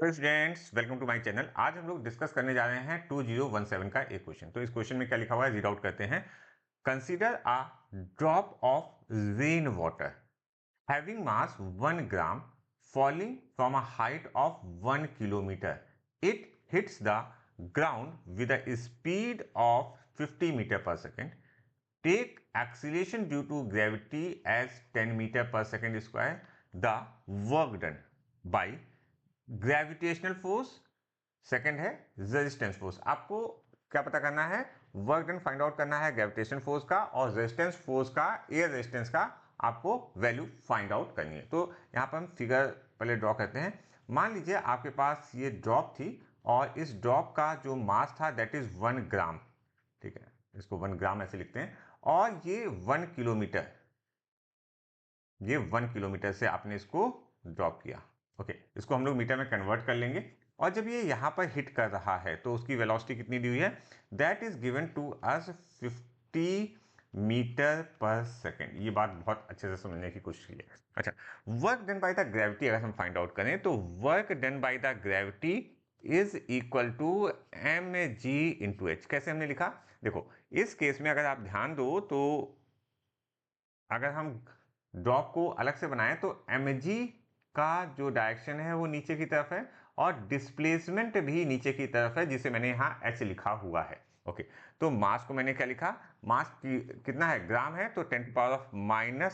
तो students welcome to my channel. आज हम लोग डिस्कस करने जा रहे हैं 2017 का एक क्वेश्चन। तो इस क्वेश्चन में क्या लिखा हुआ है, रीड आउट करते हैं। Consider a drop of rain water having mass 1 gram falling from a height of 1 kilometer. It hits the ground with a speed of 50 meter per second. Take acceleration due to gravity as 10 meter per second square. The work done by gravitational force, second है resistance force. आपको क्या पता करना है, work done find out करना है gravitational force का, और रेजिस्टेंस फोर्स का, एयर रेजिस्टेंस का आपको वैल्यू फाइंड आउट करनी है। तो यहाँ पर हम फिगर पहले ड्रॉ करते हैं। मान लीजिए आपके पास ये ड्रॉप थी और इस ड्रॉप का जो मास था दैट इज 1 ग्राम। ठीक है, इसको 1 ग्राम ऐसे लिखते हैं। और ये 1 किलोमीटर, ये 1 किलोमीटर से आपने इसको ड्रॉप किया। ओके, इसको हम लोग मीटर में कन्वर्ट कर लेंगे। और जब ये यहाँ पर हिट कर रहा है तो उसकी वेलोसिटी कितनी दी हुई है, that is given to us 50 metre per second. ये बात बहुत अच्छे से समझने की कोशिश कीजिए। अच्छा, work done by the gravity अगर हम फाइंड आउट करें तो work done by the gravity is equal to M G into H. कैसे हमने लिखा, देखो इस केस में अगर आप ध्यान दो तो अगर हम ड्रॉप को अलग से बनाएं तो mg का जो डायरेक्शन है वो नीचे की तरफ है और डिस्प्लेसमेंट भी नीचे की तरफ है, जिसे मैंने यहाँ h लिखा हुआ है। ओके, तो मास को मैंने क्या लिखा, मास कितना है, ग्राम है, तो 10⁻³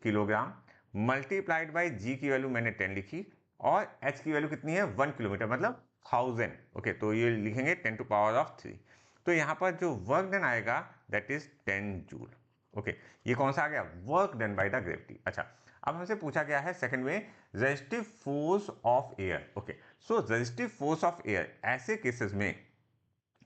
किलोग्राम मल्टीप्लाइड बाई g की वैल्यू मैंने 10 लिखी और h की वैल्यू कितनी है, 1 किलोमीटर मतलब 1000। ओके, तो ये लिखेंगे 10⁻³ तो यहाँ पर जो वर्क डन आएगा दैट इज 10 जूल। ओके, ये कौन सा आ गया, work done by the gravity. अच्छा, अब हमसे पूछा गया है सेकंड में resistive force of air. Okay, so resistive force of air, ऐसे केसेस में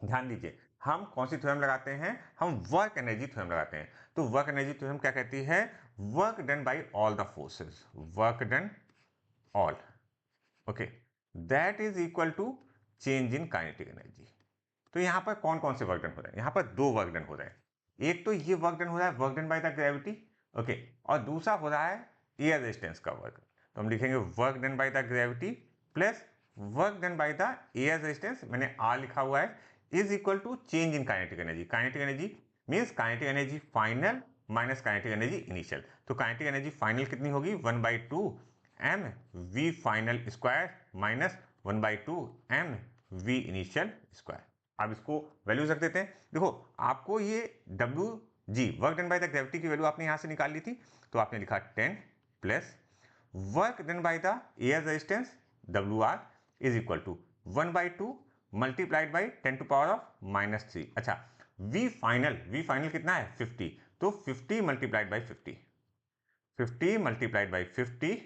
ध्यान दीजिए हम कौन सी थ्योरम लगाते हैं, हम वर्क एनर्जी थ्योरम लगाते हैं। तो वर्क एनर्जी थ्योरम क्या कहती है, work done by all the forces, work done all, okay, that is equal to change in kinetic energy. तो यहां पर कौन कौन से वर्क डन हो रहे हैं, यहां पर दो वर्क डन हो रहे हैं। एक तो ये वर्क डन हो रहा है work done by the gravity, okay, और दूसरा हो रहा है एयर रेजिस्टेंस का वर्क। तो हम लिखेंगे work done by the gravity plus work done by the air resistance, मैंने आर लिखा हुआ है, is equal to change in kinetic energy. Kinetic energy means kinetic energy final minus kinetic energy initial. तो kinetic energy final कितनी होगी, 1/2 M V final square minus 1/2 M V initial square. आप इसको values रख देते हैं। देखो आपको ये W G work done by the gravity की वैल्यू आपने यहां से निकाल ली थी, तो आपने लिखा 10 plus work done by the air resistance W R is equal to 1/2 multiplied by 10⁻³ अच्छा, वी फाइनल कितना है 50, तो 50 multiplied by 50 multiplied by 50,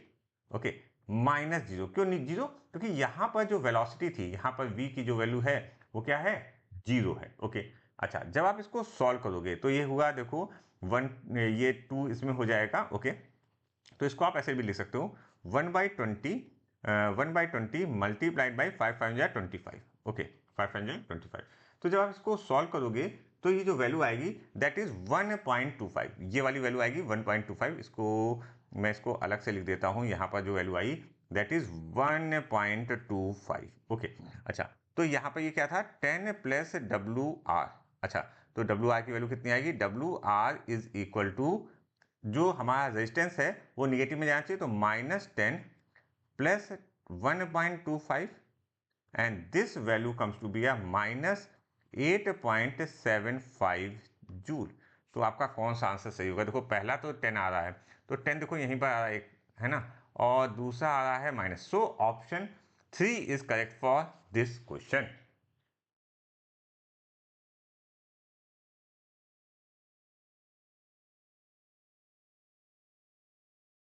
okay, minus zero. क्यों नहीं जीरो, क्योंकि यहां पर जो वेलोसिटी थी, यहां पर v की जो वैल्यू है वो क्या है, जीरो है। ओके, अच्छा, जब आप इसको सॉल्व करोगे तो ये हुआ, देखो 1, ये 2 इसमें हो जाएगा। ओके, तो इसको आप ऐसे भी लिख सकते हो 1/20 मल्टीप्लाइड बाई 5×5 ओके, 5×25। तो जब आप इसको सॉल्व करोगे तो ये जो वैल्यू आएगी दैट इज 1.25, ये वाली वैल्यू आएगी 1.25। इसको मैं इसको अलग से लिख देता हूं, यहां पर जो value I that is 1.25। Okay, अच्छा, तो यहां पर ये क्या था, 10 प्लस डब्ल्यू आर। अच्छा, तो डब्ल्यू आर की वैल्यू कितनी आएगी, W R is equal to, जो हमारा रेजिस्टेंस है वो निगेटिव में जाना चाहिए, तो -10 plus 1.25 and this value comes to be -8.75 joule. तो आपका कौन सा आंसर सही होगा, देखो पहला तो 10 आ रहा है, तो 10 देखो यहीं पर आ रहा है एक, है ना, और दूसरा आ रहा है minus. So option 3 is correct for this question.